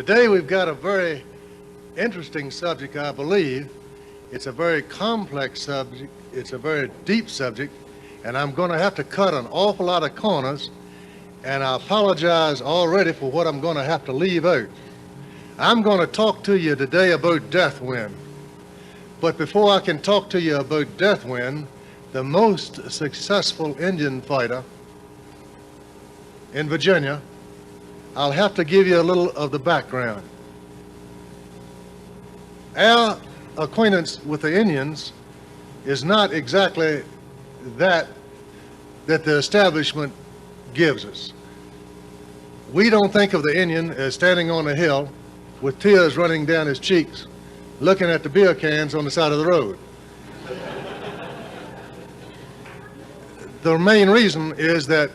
Today we've got a very interesting subject, I believe. It's a very complex subject. It's a very deep subject, and I'm going to have to cut an awful lot of corners, and I apologize already for what I'm going to have to leave out. I'm going to talk to you today about Deathwind. But before I can talk to you about Deathwind, the most successful Indian fighter in Virginia, I'll have to give you a little of the background. Our acquaintance with the Indians is not exactly that the establishment gives us. We don't think of the Indian as standing on a hill with tears running down his cheeks, looking at the beer cans on the side of the road. The main reason is that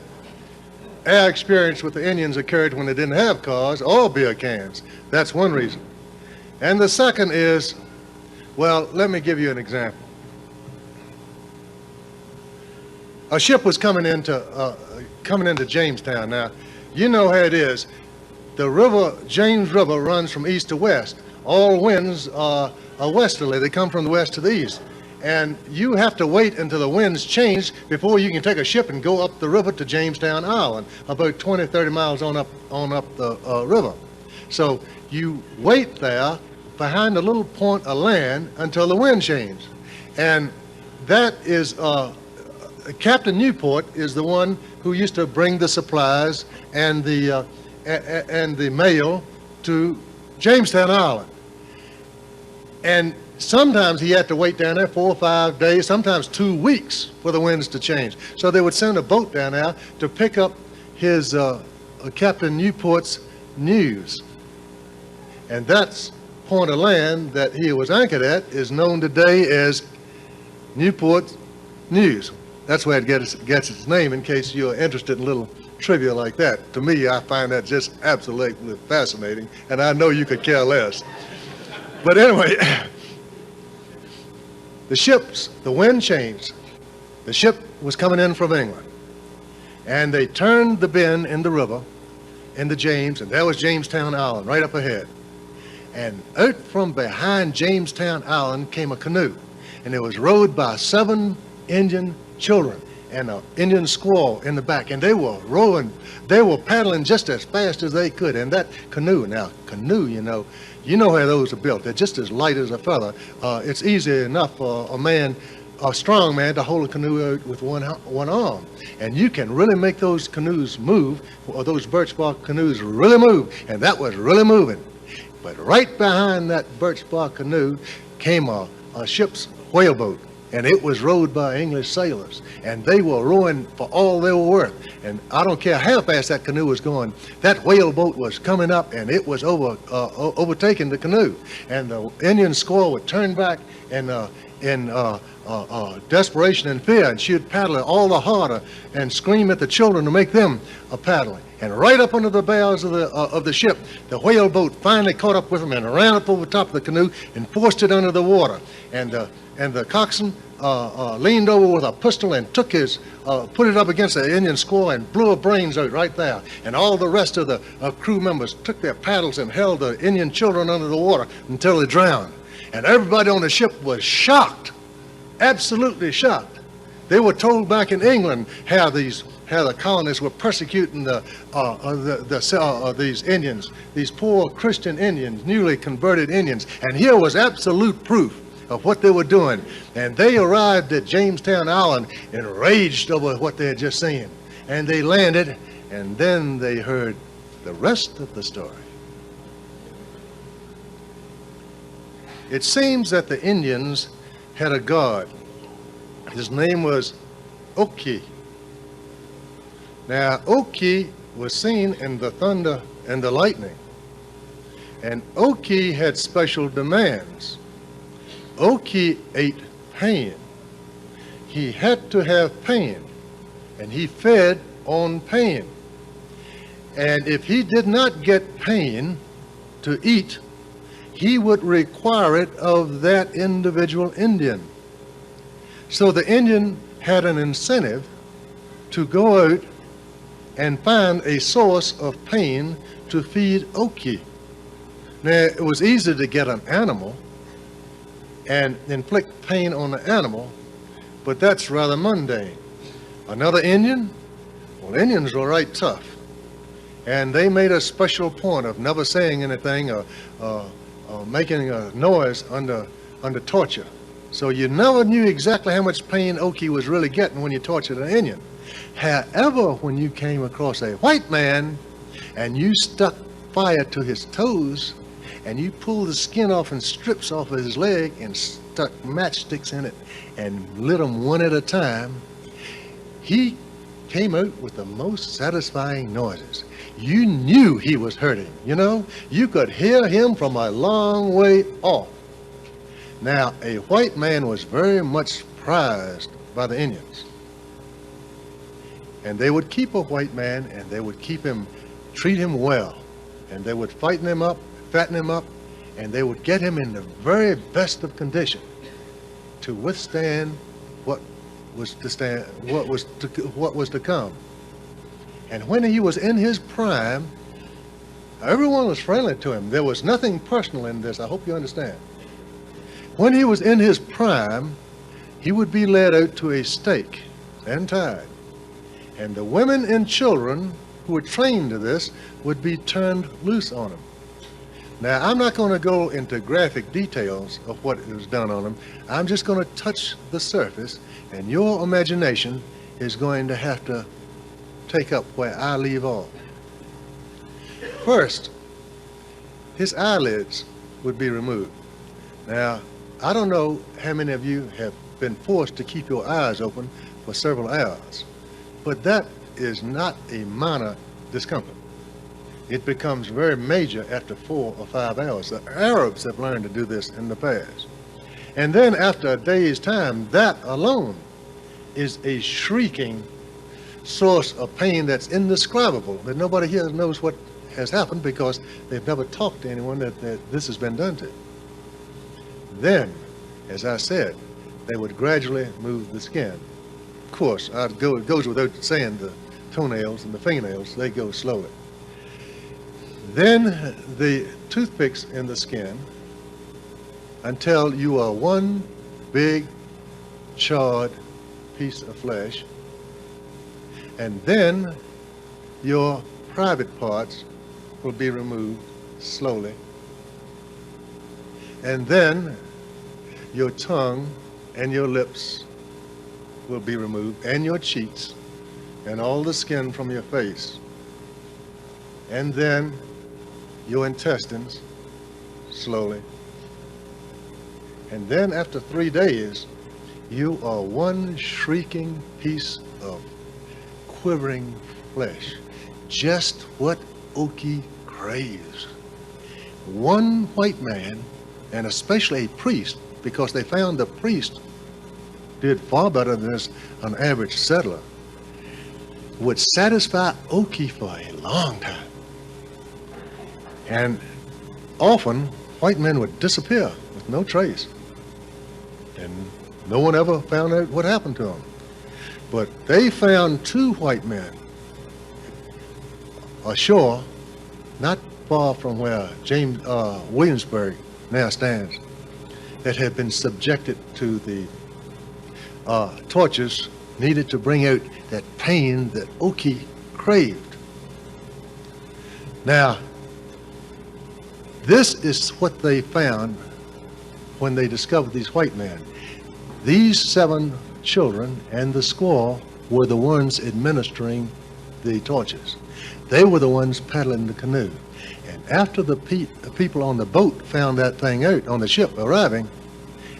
our experience with the Indians occurred when they didn't have cars or beer cans. That's one reason. And the second is, well, let me give you an example. A ship was coming into Jamestown. Now, you know how it is. The river, James River, runs from east to west. All winds are westerly. They come from the west to the east. And you have to wait until the winds change before you can take a ship and go up the river to Jamestown Island, about 20, 30 miles on up the river. So you wait there behind a little point of land until the wind changes. And that is, Captain Newport is the one who used to bring the supplies and the mail to Jamestown Island. And sometimes he had to wait down there 4 or 5 days, sometimes 2 weeks for the winds to change. So they would send a boat down there to pick up his Captain Newport's news. And that's point of land that he was anchored at is known today as Newport News. That's where it gets its name, in case you're interested in a little trivia like that. To me, I find that just absolutely fascinating, and I know you could care less. But anyway, the wind changed. The ship was coming in from England, and they turned the bend in the river into James, and there was Jamestown Island right up ahead. And out from behind Jamestown Island came a canoe, and it was rowed by 7 Indian children and an Indian squaw in the back, and they were rowing, they were paddling just as fast as they could. And that canoe, you know how those are built. They're just as light as a feather. It's easy enough for a strong man to hold a canoe out with one arm. And you can really make those canoes move, or those birch bark canoes really move, and that was really moving. But right behind that birch bark canoe came a ship's whaleboat, and it was rowed by English sailors, and they were rowing for all they were worth. And I don't care how fast that canoe was going, that whaleboat was coming up, and it was overtaking the canoe. And the Indian squaw would turn back and in desperation and fear, and she would paddle it all the harder and scream at the children to make them paddling. And right up under the bows of the ship, the whaleboat finally caught up with them and ran up over the top of the canoe and forced it under the water. And the coxswain leaned over with a pistol and took put it up against the Indian squaw and blew her brains out right there. And all the rest of the crew members took their paddles and held the Indian children under the water until they drowned. And everybody on the ship was shocked, absolutely shocked. They were told back in England how the colonists were persecuting these Indians, these poor Christian Indians, newly converted Indians. And here was absolute proof of what they were doing. And they arrived at Jamestown Island enraged over what they had just seen. And they landed, and then they heard the rest of the story. It seems that the Indians had a god. His name was Okee. Now, Okee was seen in the thunder and the lightning. And Okee had special demands. Okee ate pain. He had to have pain, and he fed on pain. And if he did not get pain to eat, he would require it of that individual Indian. So the Indian had an incentive to go out and find a source of pain to feed Okee. Now, it was easy to get an animal and inflict pain on the animal, but that's rather mundane. Another Indian? Well, Indians were right tough. And they made a special point of never saying anything or making a noise under torture. So you never knew exactly how much pain Okee was really getting when you tortured an Indian. However, when you came across a white man and you stuck fire to his toes and you pulled the skin off and strips off of his leg and stuck matchsticks in it and lit them one at a time, he came out with the most satisfying noises. You knew he was hurting, you know? You could hear him from a long way off. Now, a white man was very much prized by the Indians. And they would keep a white man and they would treat him well. And they would fatten him up, and they would get him in the very best of condition to withstand what was to come. And when he was in his prime, everyone was friendly to him. There was nothing personal in this. I hope you understand. When he was in his prime, he would be led out to a stake and tied. And the women and children who were trained to this would be turned loose on him. Now, I'm not going to go into graphic details of what was done on him. I'm just going to touch the surface, and your imagination is going to have to take up where I leave off. First, his eyelids would be removed. Now, I don't know how many of you have been forced to keep your eyes open for several hours, but that is not a minor discomfort. It becomes very major after 4 or 5 hours. The Arabs have learned to do this in the past. And then after a day's time, that alone is a shrieking source of pain that's indescribable, that nobody here knows what has happened because they've never talked to anyone that this has been done to. Then, as I said, they would gradually move the skin. Of course, it goes without saying, the toenails and the fingernails, they go slowly. Then the toothpicks in the skin until you are one big charred piece of flesh. And then your private parts will be removed slowly. And then your tongue and your lips will be removed, and your cheeks, and all the skin from your face. And then your intestines, slowly. And then after 3 days, you are one shrieking piece of quivering flesh, just what Okee craves. One white man, and especially a priest, because they found the priest did far better than an average settler, would satisfy Okee for a long time. And often, white men would disappear with no trace. And no one ever found out what happened to them. But they found 2 white men ashore, not far from where Williamsburg now stands, that had been subjected to the tortures needed to bring out that pain that Okee craved. Now, this is what they found when they discovered these white men. These 7 children and the squaw were the ones administering the tortures. They were the ones paddling the canoe. And after the people on the boat found that thing out on the ship arriving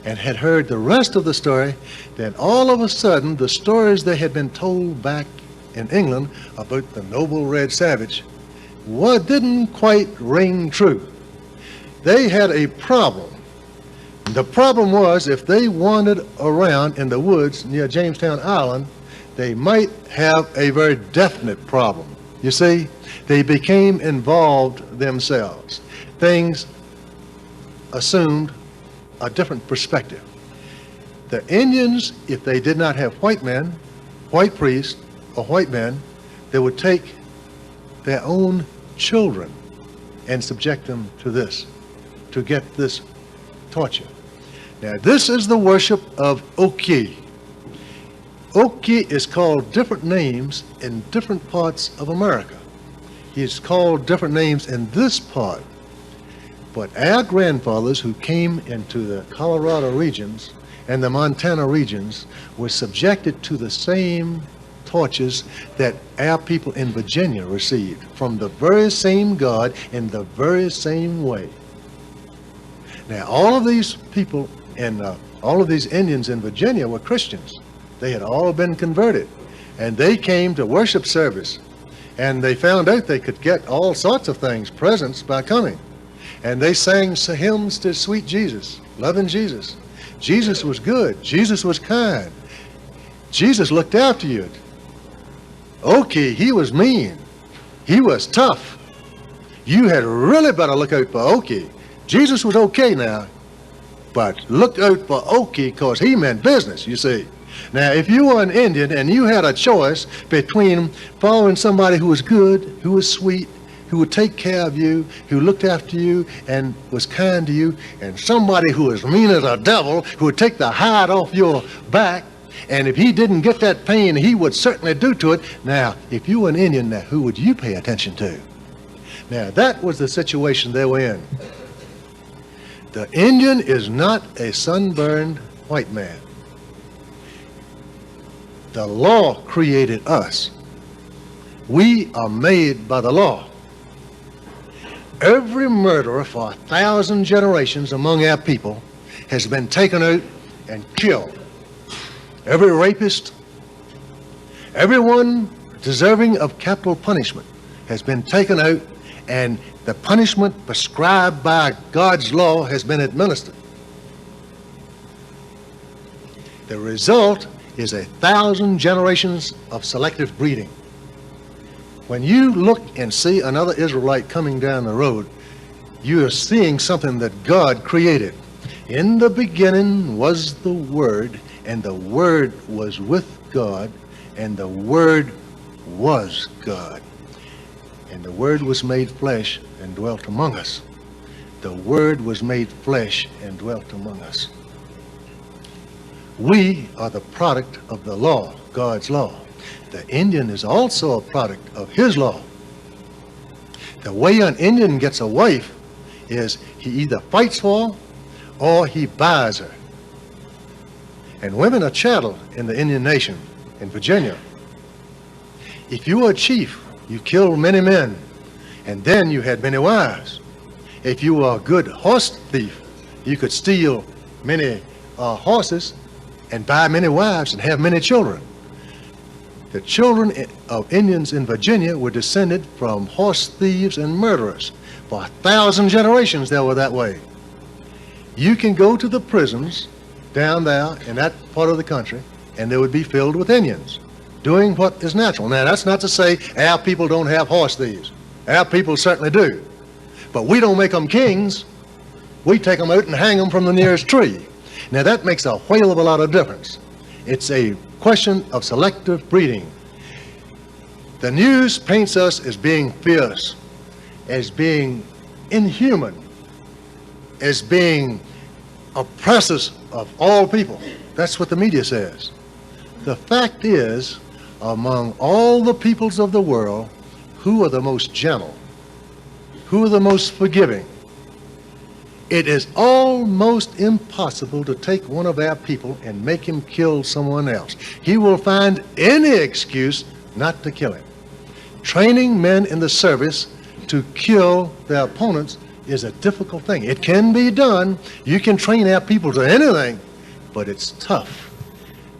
and had heard the rest of the story, then all of a sudden the stories they had been told back in England about the noble red savage didn't quite ring true. They had a problem. The problem was, if they wandered around in the woods near Jamestown Island, they might have a very definite problem. You see, they became involved themselves. Things assumed a different perspective. The Indians, if they did not have white men, white priests, or white men, they would take their own children and subject them to this. to get this torture. Now, this is the worship of Okee. Okee is called different names in different parts of America. He's called different names in this part. But our grandfathers who came into the Colorado regions and the Montana regions were subjected to the same tortures that our people in Virginia received from the very same God in the very same way. Now, all of these people and all of these Indians in Virginia were Christians. They had all been converted, and they came to worship service, and they found out they could get all sorts of things, presents, by coming. And they sang hymns to sweet Jesus, loving Jesus. Jesus was good. Jesus was kind. Jesus looked after you. Okee, he was mean. He was tough. You had really better look out for Okee. Jesus was okay now, but look out for Okee because he meant business, you see. Now, if you were an Indian and you had a choice between following somebody who was good, who was sweet, who would take care of you, who looked after you and was kind to you, and somebody who was mean as a devil, who would take the hide off your back, and if he didn't get that pain, he would certainly do to it. Now, if you were an Indian, now who would you pay attention to? Now, that was the situation they were in. The Indian is not a sunburned white man. The law created us. We are made by the law. Every murderer for 1,000 generations among our people has been taken out and killed. Every rapist, everyone deserving of capital punishment has been taken out, and the punishment prescribed by God's law has been administered. The result is 1,000 generations of selective breeding. When you look and see another Israelite coming down the road, you are seeing something that God created. In the beginning was the Word, and the Word was with God, and the Word was God. And the Word was made flesh and dwelt among us. The Word was made flesh and dwelt among us. We are the product of the law, God's law. The Indian is also a product of his law. The way an Indian gets a wife is he either fights for her or he buys her. And women are chattel in the Indian nation, in Virginia. If you were a chief, you killed many men, and then you had many wives. If you were a good horse thief, you could steal many horses and buy many wives and have many children. The children of Indians in Virginia were descended from horse thieves and murderers. For 1,000 generations they were that way. You can go to the prisons down there in that part of the country, and they would be filled with Indians doing what is natural. Now, that's not to say our people don't have horse thieves. Our people certainly do. But we don't make them kings. We take them out and hang them from the nearest tree. Now, that makes a whale of a lot of difference. It's a question of selective breeding. The news paints us as being fierce, as being inhuman, as being oppressors of all people. That's what the media says. The fact is, among all the peoples of the world, who are the most gentle? Who are the most forgiving? It is almost impossible to take one of our people and make him kill someone else. He will find any excuse not to kill him. Training men in the service to kill their opponents is a difficult thing. It can be done. You can train our people to anything, but it's tough.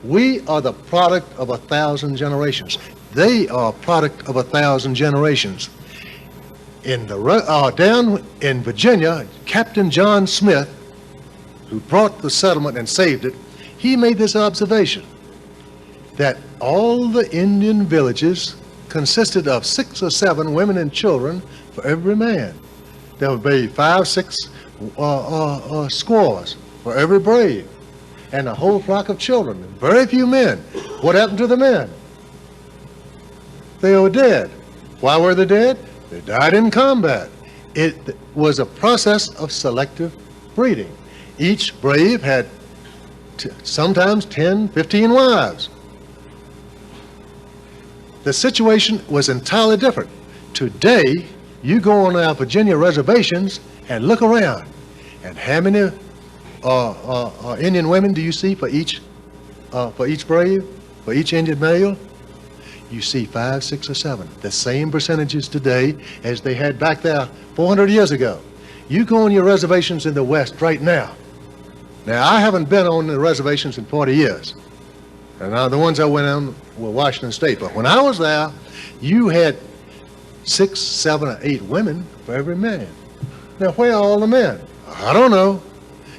We are the product of 1,000 generations. They are a product of 1,000 generations. Down in Virginia, Captain John Smith, who brought the settlement and saved it, he made this observation, that all the Indian villages consisted of 6 or 7 women and children for every man. There would be 5, 6 squaws for every brave, and a whole flock of children, very few men. What happened to the men? They were dead. Why were they dead? They died in combat. It was a process of selective breeding. Each brave had sometimes 10, 15 wives. The situation was entirely different. Today, you go on our Virginia reservations and look around, and how many Indian women do you see for each brave, for each Indian male? You see 5, 6, or 7. The same percentages today as they had back there 400 years ago. You go on your reservations in the West right now. Now, I haven't been on the reservations in 40 years. And now the ones I went on were Washington State. But when I was there, you had 6, 7, or 8 women for every man. Now, where are all the men? I don't know.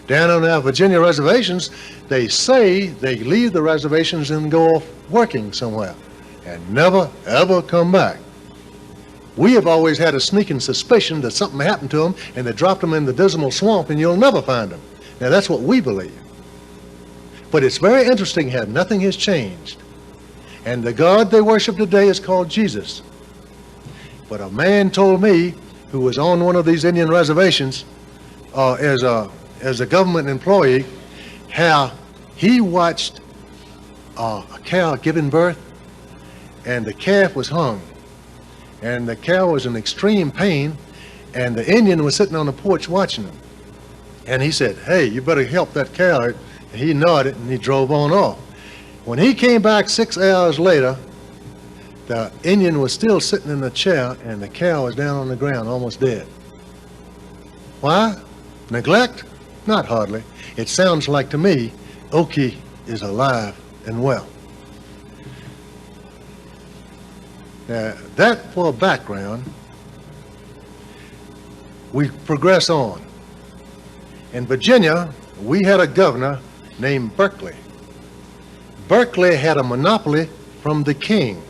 Down on our Virginia reservations, they say they leave the reservations and go off working somewhere and never, ever come back. We have always had a sneaking suspicion that something happened to them and they dropped them in the dismal swamp and you'll never find them. Now, that's what we believe. But it's very interesting how nothing has changed. And the God they worship today is called Jesus. But a man told me, who was on one of these Indian reservations as a government employee, how he watched a cow giving birth, and the calf was hung. And the cow was in extreme pain, and the Indian was sitting on the porch watching him. And he said, "Hey, you better help that cow." And he nodded and he drove on off. When he came back 6 hours later, the Indian was still sitting in the chair and the cow was down on the ground, almost dead. Why? Neglect? Not hardly. It sounds like to me, Okee is alive and well. Now, that for a background, we progress on. In Virginia, we had a governor named Berkeley. Berkeley had a monopoly from the king.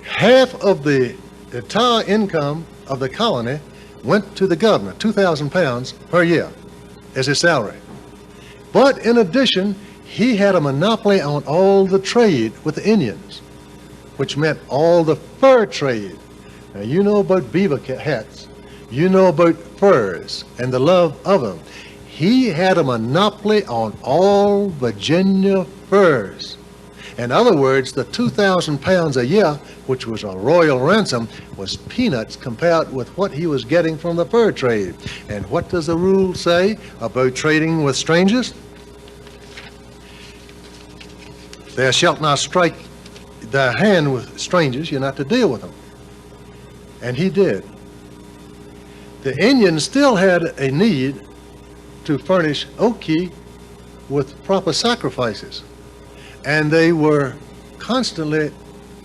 Half of the entire income of the colony went to the governor, 2,000 pounds per year as his salary. But in addition, he had a monopoly on all the trade with the Indians, which meant all the fur trade. Now, you know about beaver hats. You know about furs and the love of them. He had a monopoly on all Virginia furs. In other words, the 2,000 pounds a year, which was a royal ransom, was peanuts compared with what he was getting from the fur trade. And what does the rule say about trading with strangers? Thou shalt not strike thy hand with strangers, you're not to deal with them. And he did. The Indians still had a need to furnish Okee with proper sacrifices. And they were constantly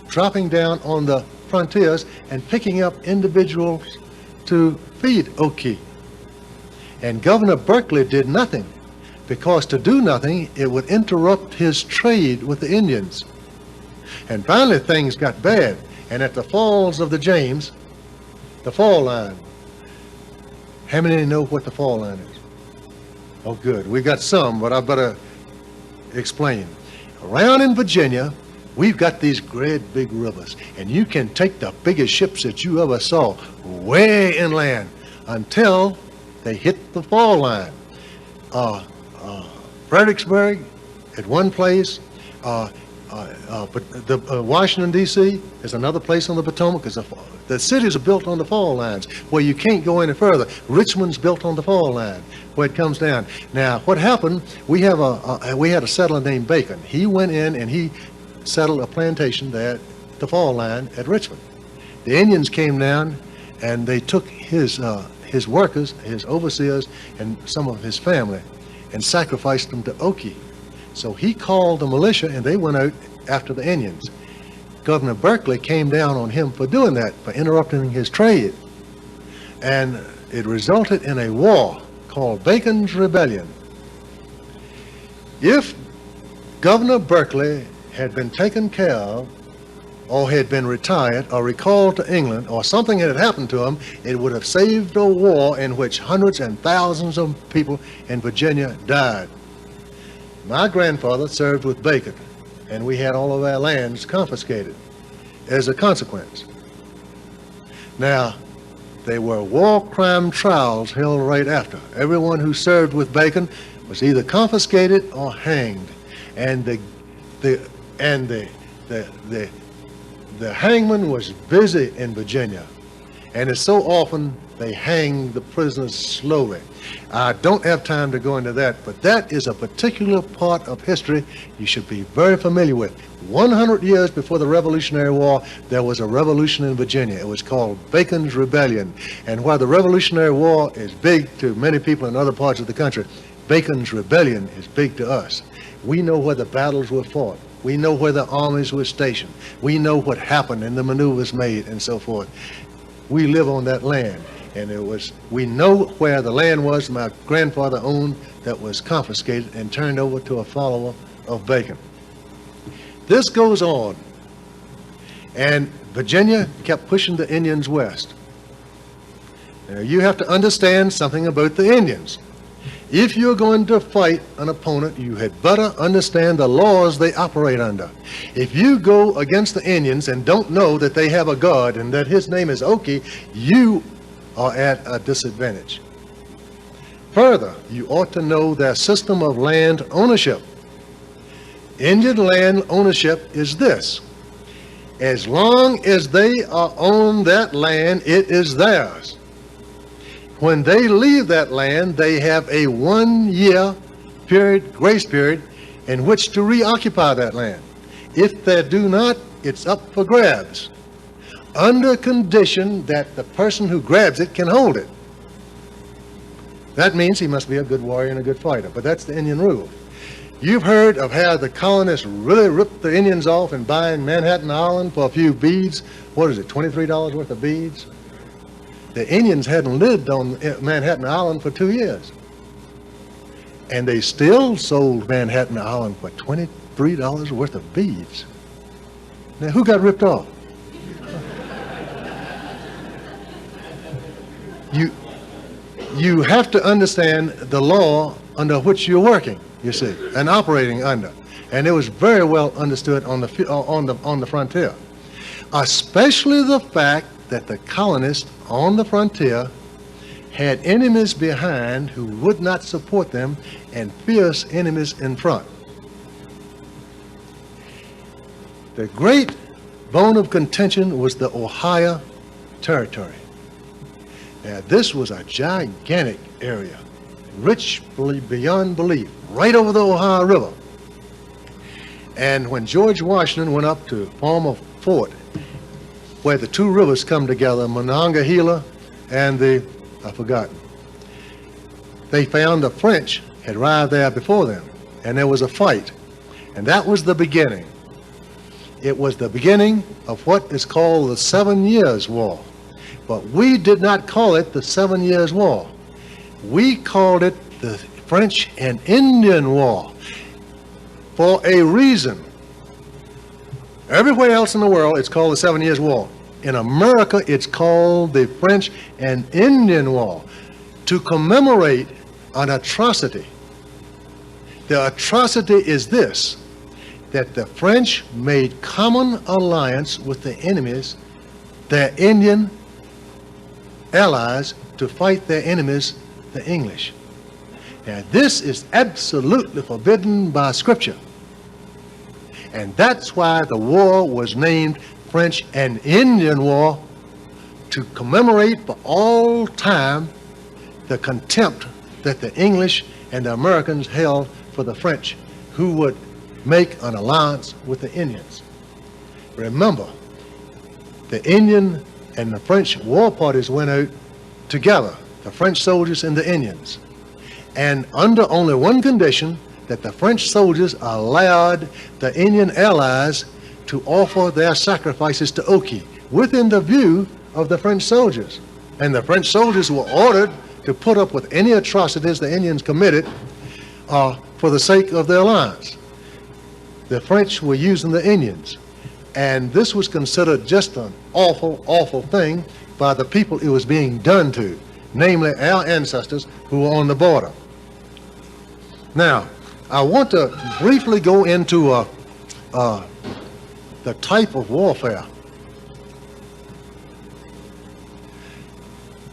dropping down on the frontiers and picking up individuals to feed Okee. And Governor Berkeley did nothing, because to do nothing, it would interrupt his trade with the Indians. And finally things got bad. And at the falls of the James, the fall line, how many know what the fall line is? Oh, good. We got some, but I better explain. Around in Virginia, we've got these great big rivers, and you can take the biggest ships that you ever saw way inland until they hit the fall line. Fredericksburg at one place, Washington, D.C. is another place on the Potomac. The cities are built on the fall lines where you can't go any further. Richmond's built on the fall line where it comes down. Now, what happened, we had a settler named Bacon. He went in and he settled a plantation there at the fall line at Richmond. The Indians came down and they took his workers, his overseers, and some of his family and sacrificed them to Okee. So he called the militia and they went out after the Indians. Governor Berkeley came down on him for doing that, for interrupting his trade. And it resulted in a war called Bacon's Rebellion. If Governor Berkeley had been taken care of, or had been retired, or recalled to England, or something had happened to him, it would have saved a war in which hundreds and thousands of people in Virginia died. My grandfather served with Bacon, and we had all of our lands confiscated as a consequence. Now, there were war crime trials held right after. Everyone who served with Bacon was either confiscated or hanged, and the hangman was busy in Virginia, and it's so often they hang the prisoners slowly. I don't have time to go into that, but that is a particular part of history you should be very familiar with. 100 years before the Revolutionary War, there was a revolution in Virginia. It was called Bacon's Rebellion. And while the Revolutionary War is big to many people in other parts of the country, Bacon's Rebellion is big to us. We know where the battles were fought. We know where the armies were stationed. We know what happened and the maneuvers made and so forth. We live on that land. And we know where the land was my grandfather owned that was confiscated and turned over to a follower of Bacon. This goes on, and Virginia kept pushing the Indians west. Now you have to understand something about the Indians. If you're going to fight an opponent, you had better understand the laws they operate under. If you go against the Indians and don't know that they have a god and that his name is Okee, you are at a disadvantage. Further, you ought to know their system of land ownership. Indian land ownership is this: as long as they are on that land, it is theirs. When they leave that land, they have a 1-year period, grace period, in which to reoccupy that land. If they do not, it's up for grabs, under condition that the person who grabs it can hold it. That means he must be a good warrior and a good fighter, but that's the Indian rule. You've heard of how the colonists really ripped the Indians off in buying Manhattan Island for a few beads. What is it, $23 worth of beads? The Indians hadn't lived on Manhattan Island for 2 years. And they still sold Manhattan Island for $23 worth of beads. Now, who got ripped off? You have to understand the law under which you're working, you see, and operating under. And it was very well understood on the frontier. Especially the fact that the colonists on the frontier had enemies behind who would not support them and fierce enemies in front. The great bone of contention was the Ohio Territory. Now, this was a gigantic area, rich beyond belief, right over the Ohio River. And when George Washington went up to form a fort where the two rivers come together, Monongahela and they found the French had arrived there before them, and there was a fight. And that was the beginning. It was the beginning of what is called the 7 Years' War. But we did not call it the 7 Years' War. We called it the French and Indian War for a reason. Everywhere else in the world, it's called the 7 Years' War. In America, it's called the French and Indian War to commemorate an atrocity. The atrocity is this, that the French made common alliance with the enemies, their Indian allies, to fight their enemies, the English. Now, this is absolutely forbidden by Scripture. And that's why the war was named French and Indian War, to commemorate for all time the contempt that the English and the Americans held for the French, who would make an alliance with the Indians. Remember, the Indian and the French war parties went out together, the French soldiers and the Indians, and under only one condition, that the French soldiers allowed the Indian allies to offer their sacrifices to Okee within the view of the French soldiers. And the French soldiers were ordered to put up with any atrocities the Indians committed for the sake of their alliance. The French were using the Indians, and this was considered just an awful, awful thing by the people it was being done to, namely our ancestors who were on the border. Now, I want to briefly go into the type of warfare.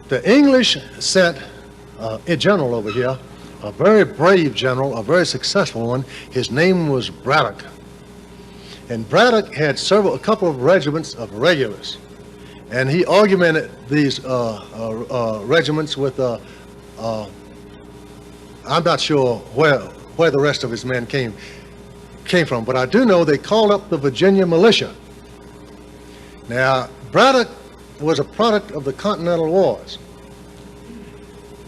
The English sent a general over here, a very brave general, a very successful one. His name was Braddock. And Braddock had a couple of regiments of regulars. And he augmented these regiments with, I'm not sure where the rest of his men came from, but I do know they called up the Virginia militia. Now, Braddock was a product of the Continental Wars.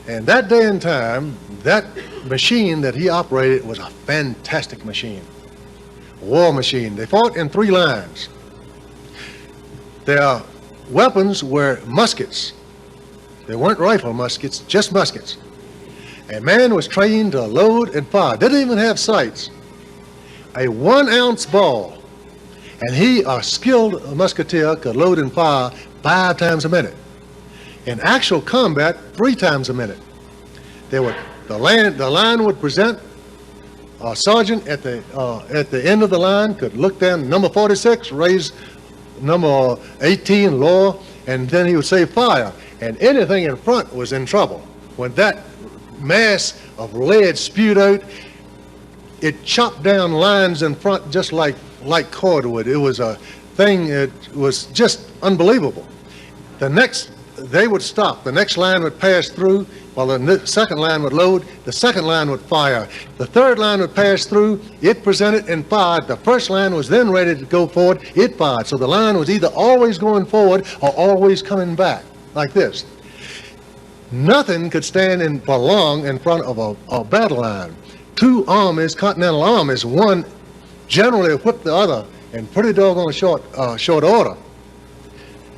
And that day and time, that machine that he operated was a fantastic machine, a war machine. They fought in 3 lines. Their weapons were muskets. They weren't rifle muskets, just muskets. A man was trained to load and fire, didn't even have sights. A 1-ounce ball, and he, a skilled musketeer, could load and fire 5 times a minute. In actual combat, 3 times a minute. The line would present. A sergeant at the end of the line could look down, number 46, raise number 18, lower, and then he would say fire. And anything in front was in trouble. When that mass of lead spewed out, it chopped down lines in front just like cordwood. It was a thing, it was just unbelievable. They would stop. The next line would pass through while the second line would load. The second line would fire. The third line would pass through. It presented and fired. The first line was then ready to go forward. It fired. So the line was either always going forward or always coming back, like this. Nothing could stand for long in front of a battle line. 2 armies, Continental armies, one generally whipped the other in pretty doggone short order.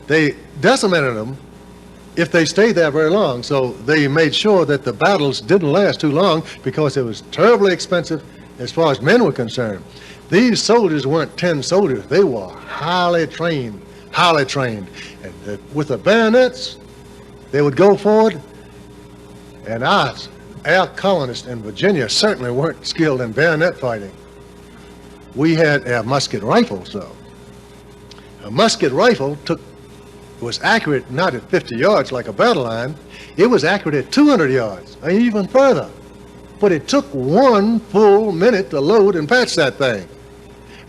They decimated them if they stayed there very long, so they made sure that the battles didn't last too long because it was terribly expensive as far as men were concerned. These soldiers weren't 10 soldiers, they were highly trained. And with the bayonets, they would go forward, and our colonists in Virginia certainly weren't skilled in bayonet fighting. We had our musket rifles, though. A musket rifle was accurate not at 50 yards like a battle line. It was accurate at 200 yards, or even further. But it took 1 full minute to load and patch that thing.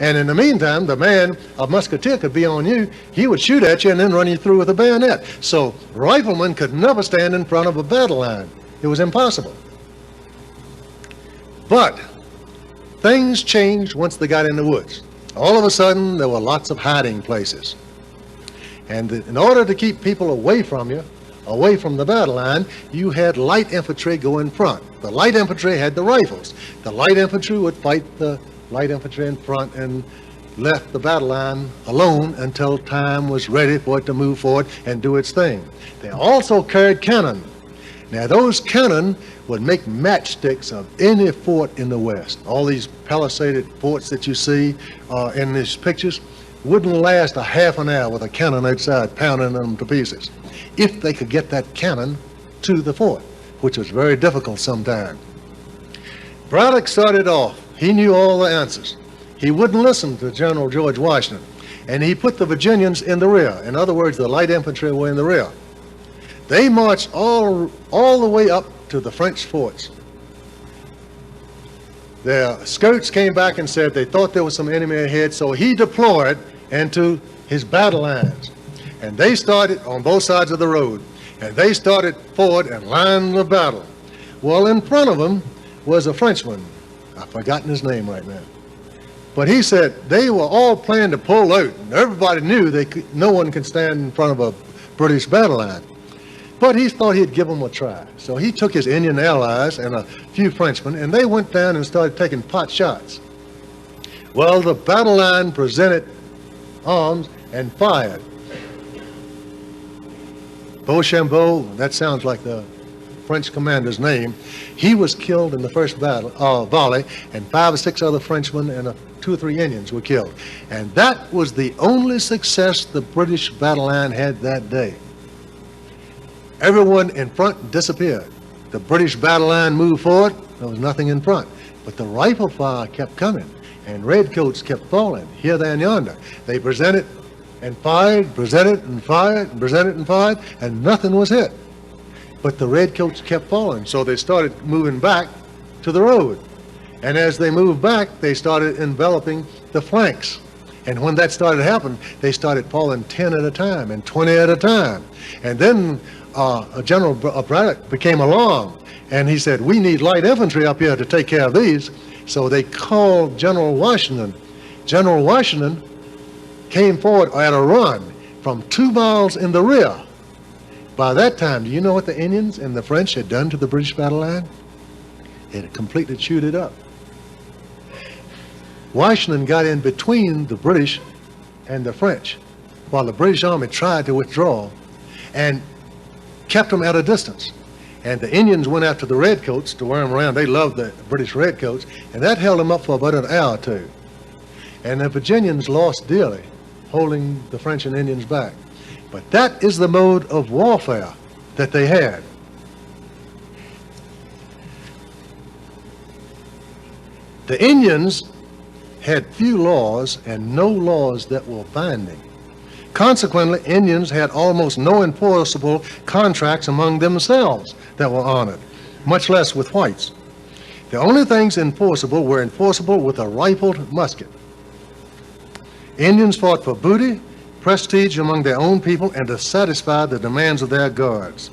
And in the meantime, a musketeer could be on you. He would shoot at you and then run you through with a bayonet. So riflemen could never stand in front of a battle line. It was impossible. But things changed once they got in the woods. All of a sudden, there were lots of hiding places. And in order to keep people away from you, away from the battle line, you had light infantry go in front. The light infantry had the rifles. The light infantry would fight the light infantry in front and left the battle line alone until time was ready for it to move forward and do its thing. They also carried cannon. Now those cannon would make matchsticks of any fort in the West. All these palisaded forts that you see in these pictures wouldn't last a half an hour with a cannon outside pounding them to pieces if they could get that cannon to the fort, which was very difficult sometimes. Braddock started off. He knew all the answers. He wouldn't listen to General George Washington, and he put the Virginians in the rear. In other words, the light infantry were in the rear. They marched all the way up to the French forts. Their scouts came back and said they thought there was some enemy ahead, so he deployed into his battle lines. And they started on both sides of the road, and they started forward and lined the battle. Well, in front of them was a Frenchman. I've forgotten his name right now. But he said they were all planning to pull out, and everybody knew no one could stand in front of a British battle line. But he thought he'd give them a try. So he took his Indian allies and a few Frenchmen, and they went down and started taking pot shots. Well, the battle line presented arms and fired. Beauchambeau, that sounds like the French commander's name, he was killed in the first volley, and 5 or 6 other Frenchmen and 2 or 3 Indians were killed. And that was the only success the British battle line had that day. Everyone in front disappeared. The British battle line moved forward, there was nothing in front. But the rifle fire kept coming, and redcoats kept falling, here, there, and yonder. They presented and fired, presented and fired, and presented and fired, and nothing was hit. but the redcoats kept following, so they started moving back to the road. And as they moved back, they started enveloping the flanks. And when that started happening, they started falling 10 at a time and 20 at a time. And then General Braddock became alarmed, and he said, we need light infantry up here to take care of these. So they called General Washington. General Washington came forward at a run from 2 miles in the rear. By that time, do you know what the Indians and the French had done to the British battle line? It had completely chewed it up. Washington got in between the British and the French while the British Army tried to withdraw and kept them at a distance. And the Indians went after the redcoats to wear them around. They loved the British redcoats, and that held them up for about an hour or two. And the Virginians lost dearly, holding the French and Indians back. But that is the mode of warfare that they had. The Indians had few laws and no laws that were binding. Consequently, Indians had almost no enforceable contracts among themselves that were honored, much less with whites. The only things enforceable were enforceable with a rifled musket. Indians fought for booty, prestige among their own people, and to satisfy the demands of their guards.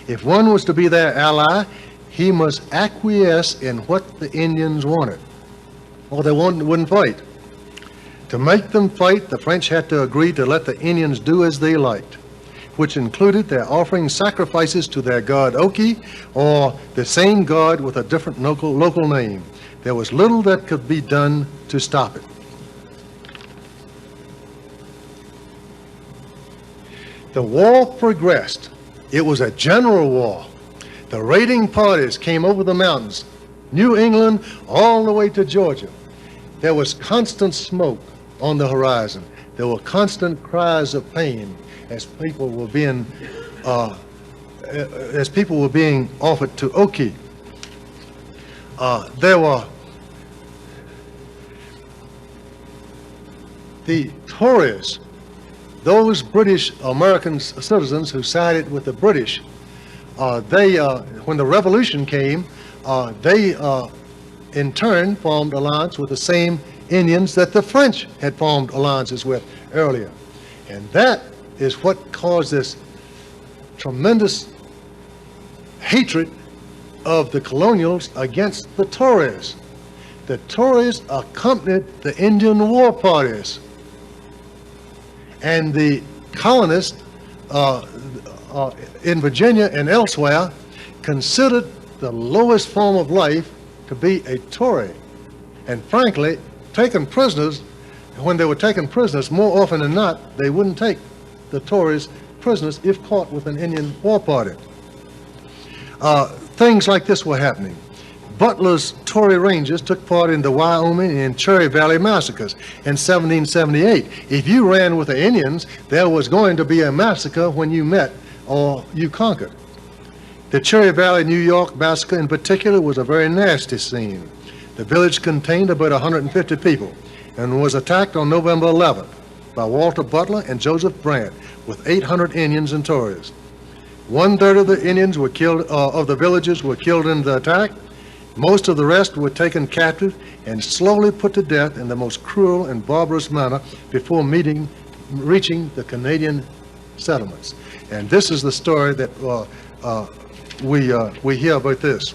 If one was to be their ally, he must acquiesce in what the Indians wanted, or they wouldn't fight. To make them fight, the French had to agree to let the Indians do as they liked, which included their offering sacrifices to their god Okee, or the same god with a different local name. There was little that could be done to stop it. The war progressed. It was a general war. The raiding parties came over the mountains, New England all the way to Georgia. There was constant smoke on the horizon. There were constant cries of pain as people were being offered to Okee. There were the Tories, those British American citizens who sided with the British. When the revolution came, they in turn formed alliance with the same Indians that the French had formed alliances with earlier. And that is what caused this tremendous hatred of the colonials against the Tories. The Tories accompanied the Indian war parties. And the colonists in Virginia and elsewhere considered the lowest form of life to be a Tory. And frankly, taken prisoners, when they were taken prisoners, more often than not, they wouldn't take the Tories prisoners if caught with an Indian war party. Things like this were happening. Butler's Tory Rangers took part in the Wyoming and Cherry Valley massacres in 1778. If you ran with the Indians, there was going to be a massacre when you met or you conquered. The Cherry Valley, New York massacre in particular was a very nasty scene. The village contained about 150 people and was attacked on November 11th by Walter Butler and Joseph Brant with 800 Indians and Tories. 1/3 of the Indians were killed, of the villagers were killed in the attack. Most of the rest were taken captive and slowly put to death in the most cruel and barbarous manner before reaching the Canadian settlements. And this is the story that we hear about this.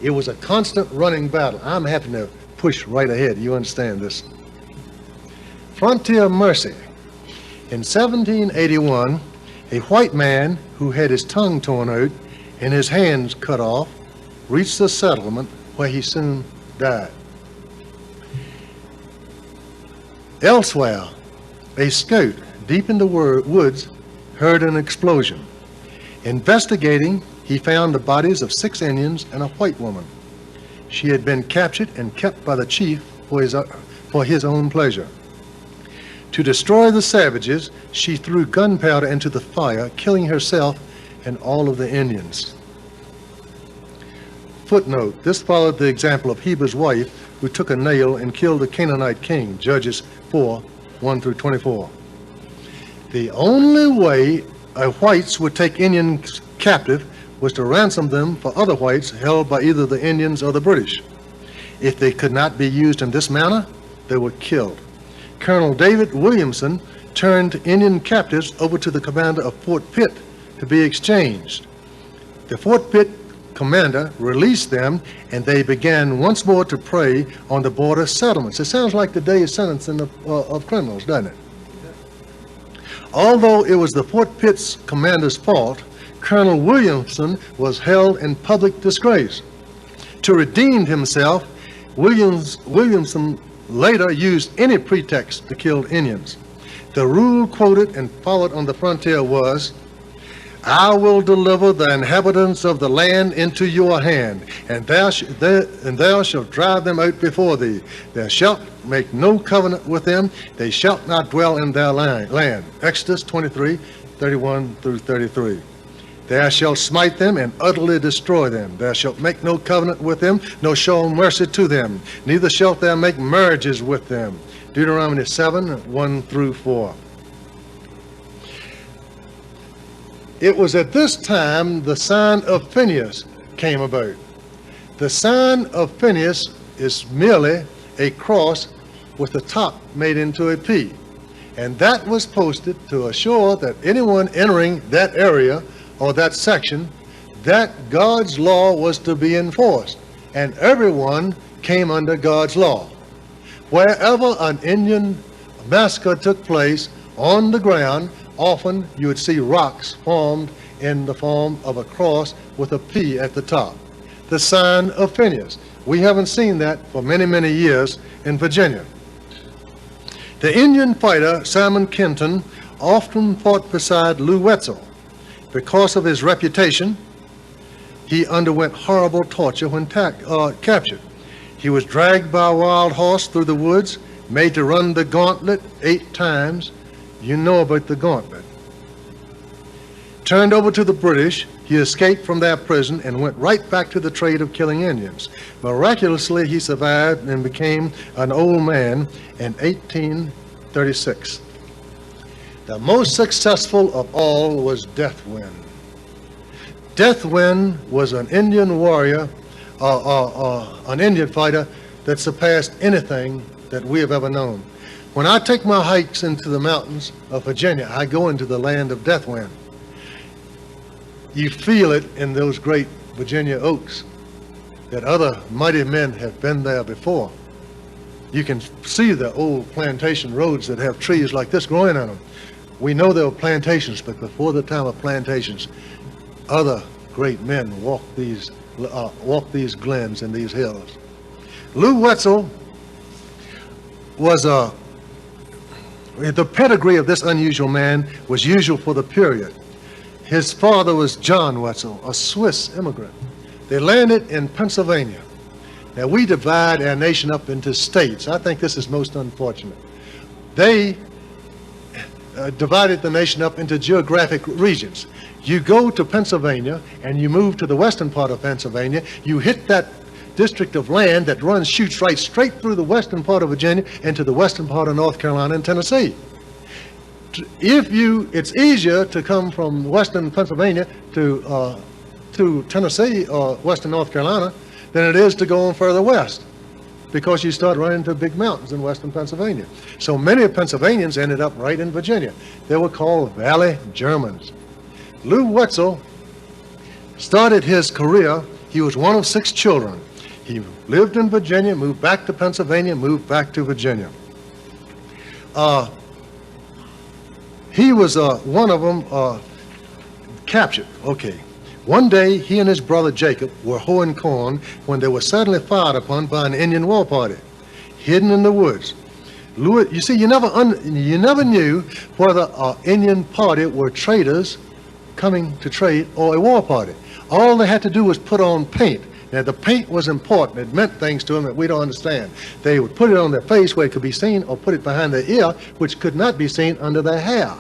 It was a constant running battle. I'm having to push right ahead. You understand this? Frontier mercy. In 1781, a white man who had his tongue torn out and his hands cut off reached the settlement where he soon died. Elsewhere, a scout deep in the woods heard an explosion. Investigating, he found the bodies of 6 Indians and a white woman. She had been captured and kept by the chief for his own pleasure. To destroy the savages, she threw gunpowder into the fire, killing herself and all of the Indians. Footnote, this followed the example of Heber's wife, who took a nail and killed the Canaanite king, Judges 4, 1-24. The only way whites would take Indians captive was to ransom them for other whites held by either the Indians or the British. If they could not be used in this manner, they were killed. Colonel David Williamson turned Indian captives over to the commander of Fort Pitt to be exchanged. The Fort Pitt commander released them, and they began once more to prey on the border settlements. It sounds like the day's sentencing of criminals, doesn't it? Although it was the Fort Pitt's commander's fault, Colonel Williamson was held in public disgrace. To redeem himself, Williamson later used any pretext to kill Indians. The rule quoted and followed on the frontier was, "I will deliver the inhabitants of the land into your hand, and thou shalt drive them out before thee. Thou shalt make no covenant with them. They shall not dwell in their land." Exodus 23:31 through 33. "Thou shalt smite them and utterly destroy them. Thou shalt make no covenant with them, nor show mercy to them. Neither shalt thou make marriages with them." Deuteronomy 7:1 through 4. It was at this time the sign of Phineas came about. The sign of Phineas is merely a cross with the top made into a P, and that was posted to assure that anyone entering that area or that section, that God's law was to be enforced, and everyone came under God's law. Wherever an Indian massacre took place on the ground, often you would see rocks formed in the form of a cross with a P at the top. The sign of Phineas. We haven't seen that for many, many years in Virginia. The Indian fighter Simon Kenton often fought beside Lew Wetzel. Because of his reputation, he underwent horrible torture when captured. He was dragged by a wild horse through the woods, made to run the gauntlet 8 times. You know about the gauntlet. Turned over to the British, he escaped from their prison and went right back to the trade of killing Indians. Miraculously, he survived and became an old man in 1836. The most successful of all was Deathwind. Deathwind was an Indian warrior, an Indian fighter that surpassed anything that we have ever known. When I take my hikes into the mountains of Virginia, I go into the land of Deathwind. You feel it in those great Virginia oaks that other mighty men have been there before. You can see the old plantation roads that have trees like this growing on them. We know there were plantations, but before the time of plantations, other great men walked these glens and these hills. Lew Wetzel was the pedigree of this unusual man was usual for the period. His father was John Wetzel, a Swiss immigrant. They landed in Pennsylvania. Now, we divide our nation up into states. I think this is most unfortunate. They divided the nation up into geographic regions. You go to Pennsylvania and you move to the western part of Pennsylvania, you hit that district of land that shoots right straight through the western part of Virginia into the western part of North Carolina and Tennessee. It's easier to come from western Pennsylvania to Tennessee or western North Carolina than it is to go on further west, because you start running into big mountains in western Pennsylvania. So many Pennsylvanians ended up right in Virginia. They were called Valley Germans. Lew Wetzel started his career. He was one of 6 children. He lived in Virginia, moved back to Pennsylvania, moved back to Virginia. He was one of them captured. Okay. One day, he and his brother Jacob were hoeing corn when they were suddenly fired upon by an Indian war party, hidden in the woods. You see, you never knew whether an Indian party were traders coming to trade or a war party. All they had to do was put on paint. Now, the paint was important. It meant things to them that we don't understand. They would put it on their face where it could be seen, or put it behind their ear, which could not be seen under their hair.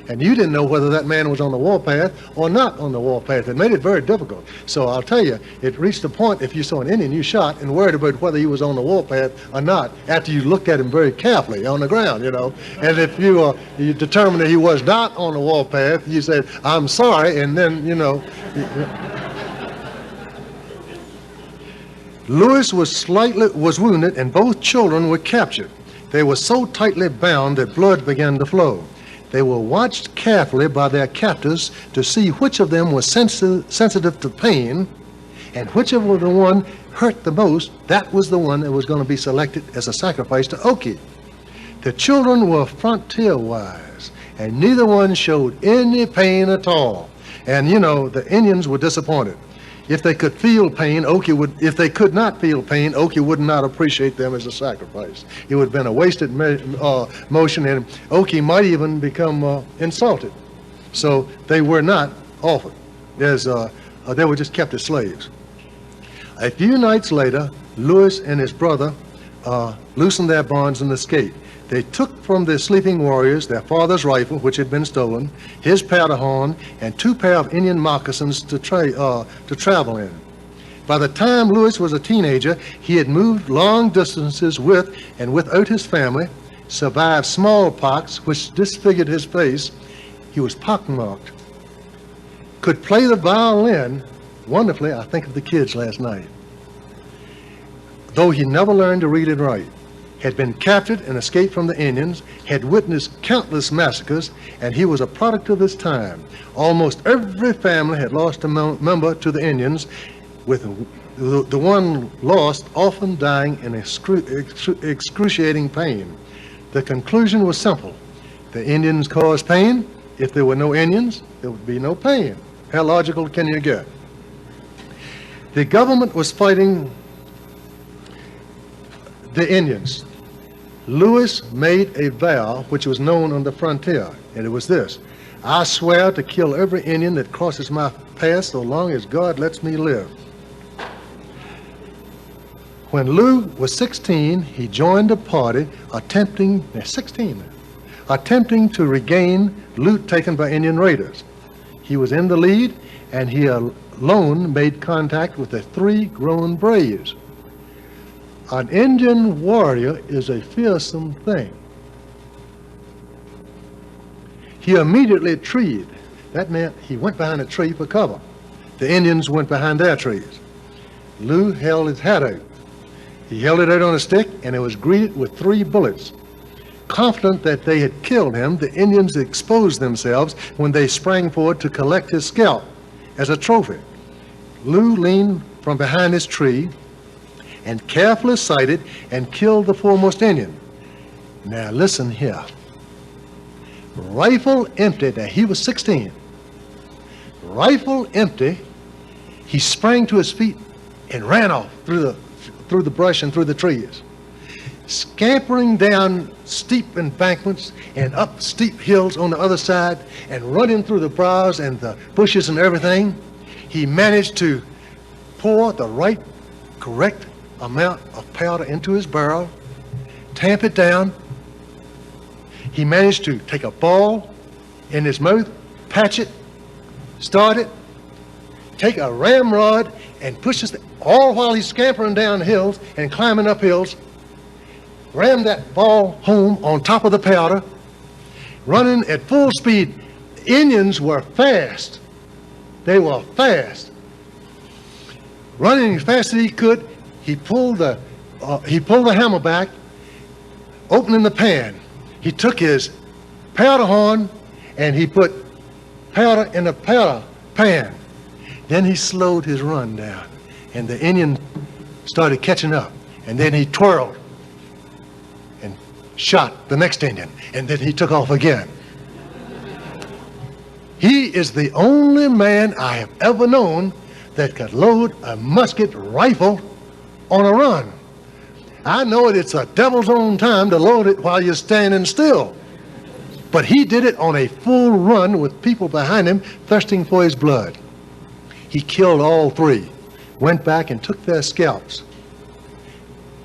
And you didn't know whether that man was on the warpath or not on the warpath. It made it very difficult. So I'll tell you, it reached a point if you saw an Indian you shot and worried about whether he was on the warpath or not after you looked at him very carefully on the ground, you know. And if you determined that he was not on the warpath, you said, I'm sorry, and then, you know. Lewis was wounded and both children were captured. They were so tightly bound that blood began to flow. They were watched carefully by their captors to see which of them was sensitive to pain, and whichever the one hurt the most, that was the one that was going to be selected as a sacrifice to Okee. The children were frontier-wise, and neither one showed any pain at all. And, you know, the Indians were disappointed. If they could feel pain, if they could not feel pain, Okee would not appreciate them as a sacrifice. It would have been a wasted motion, and Okee might even become insulted. So they were not offered. They were just kept as slaves. A few nights later, Lewis and his brother loosened their bonds and escaped. They took from the sleeping warriors their father's rifle, which had been stolen, his powder horn, and 2 pair of Indian moccasins to travel in. By the time Lewis was a teenager, he had moved long distances with and without his family, survived smallpox, which disfigured his face. He was pockmarked. Could play the violin wonderfully. I think of the kids last night. Though he never learned to read and write. Had been captured and escaped from the Indians, had witnessed countless massacres, and he was a product of his time. Almost every family had lost a member to the Indians, with the one lost often dying in excruciating pain. The conclusion was simple. The Indians caused pain. If there were no Indians, there would be no pain. How logical can you get? The government was fighting the Indians. Lewis made a vow which was known on the frontier, and it was this: I swear to kill every Indian that crosses my path so long as God lets me live. When Lew was 16, he joined a party attempting to regain loot taken by Indian raiders. He was in the lead, and he alone made contact with the 3 grown braves. An Indian warrior is a fearsome thing. He immediately treed. That meant he went behind a tree for cover. The Indians went behind their trees. Lew held his hat out. He held it out on a stick, and it was greeted with 3 bullets. Confident that they had killed him, the Indians exposed themselves when they sprang forward to collect his scalp as a trophy. Lew leaned from behind his tree and carefully sighted and killed the foremost Indian. Now listen here. Rifle empty. Now he was 16. Rifle empty, he sprang to his feet and ran off through the brush and through the trees, scampering down steep embankments and up steep hills on the other side and running through the briars and the bushes and everything. He managed to pour the correct amount of powder into his barrel, tamp it down. He managed to take a ball in his mouth, patch it, start it, take a ramrod and push it, all while he's scampering down hills and climbing up hills, ram that ball home on top of the powder, running at full speed. Indians were fast. They were fast. Running as fast as he could, he pulled the hammer back, opening the pan. He took his powder horn and he put powder in the powder pan. Then he slowed his run down, and the Indian started catching up. And then he twirled and shot the next Indian, and then he took off again. He is the only man I have ever known that could load a musket rifle on a run. I know it's a devil's own time to load it while you're standing still, but he did it on a full run with people behind him thirsting for his blood. He killed all 3, went back and took their scalps,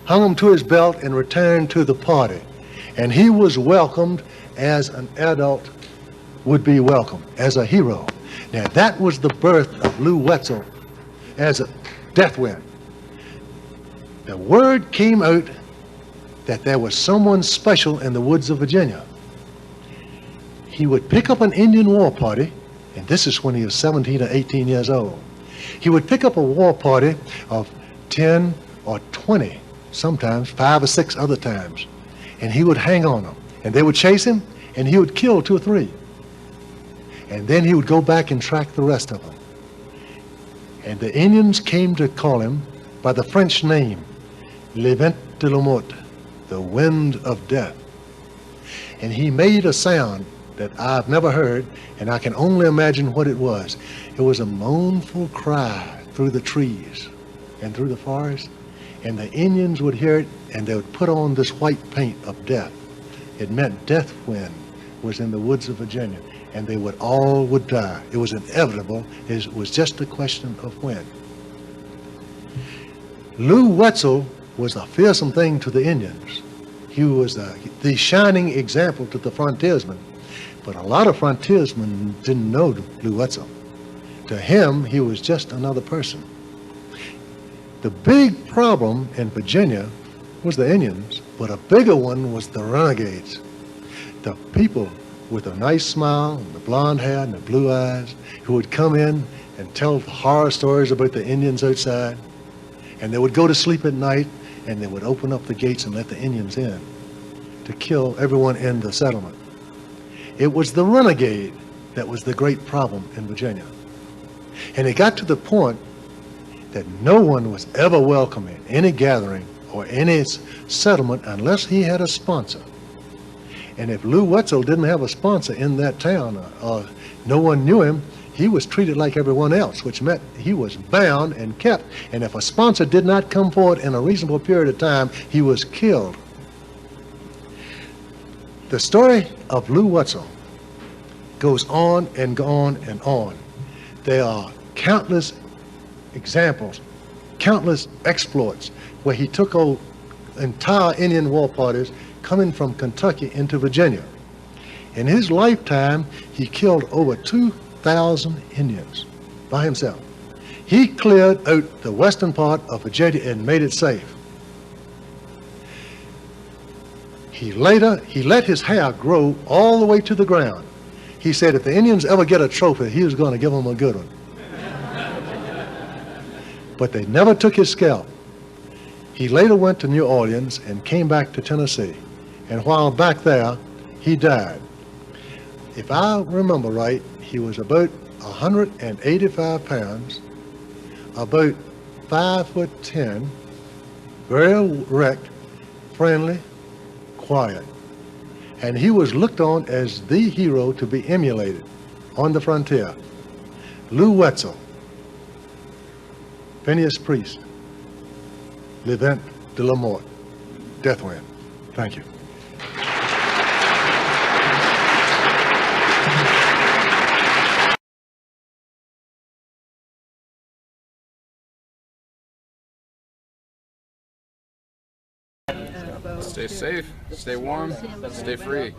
hung them to his belt, and returned to the party. And he was welcomed as an adult would be welcome as a hero. Now that was the birth of Lew Wetzel as a death wind. The word came out that there was someone special in the woods of Virginia. He would pick up an Indian war party, and this is when he was 17 or 18 years old. He would pick up a war party of 10 or 20, sometimes 5 or 6 other times, and he would hang on them, and they would chase him, and he would kill 2 or 3. And then he would go back and track the rest of them. And the Indians came to call him by the French name, Le Vent de la Mort, the wind of death. And he made a sound that I've never heard, and I can only imagine what it was. It was a mournful cry through the trees and through the forest, and the Indians would hear it, and they would put on this white paint of death. It meant death wind was in the woods of Virginia, and they would all die. It was inevitable. It was just a question of when. Lew Wetzel was a fearsome thing to the Indians. He was the shining example to the frontiersmen. But a lot of frontiersmen didn't know Lew Wetzel. To him, he was just another person. The big problem in Virginia was the Indians, but a bigger one was the renegades. The people with a nice smile, and the blonde hair and the blue eyes, who would come in and tell horror stories about the Indians outside. And they would go to sleep at night, and they would open up the gates and let the Indians in to kill everyone in the settlement. It was the renegade that was the great problem in Virginia. And it got to the point that no one was ever welcome in any gathering or any settlement unless he had a sponsor. And if Lew Wetzel didn't have a sponsor in that town, or no one knew him, he was treated like everyone else, which meant he was bound and kept. And if a sponsor did not come forward in a reasonable period of time, he was killed. The story of Lew Wetzel goes on and on and on. There are countless examples, countless exploits where he took entire Indian war parties coming from Kentucky into Virginia. In his lifetime, he killed over 2,000 Indians by himself. He cleared out the western part of Virginia and made it safe. He let his hair grow all the way to the ground. He said if the Indians ever get a trophy, he was going to give them a good one. But they never took his scalp. He later went to New Orleans and came back to Tennessee. And while back there, he died. If I remember right, he was about 185 pounds, about 5'10", very erect, friendly, quiet. And he was looked on as the hero to be emulated on the frontier. Lew Wetzel, Phineas Priest, Le Vent de la Mort, Death Wind. Thank you. Stay safe, stay warm, stay free.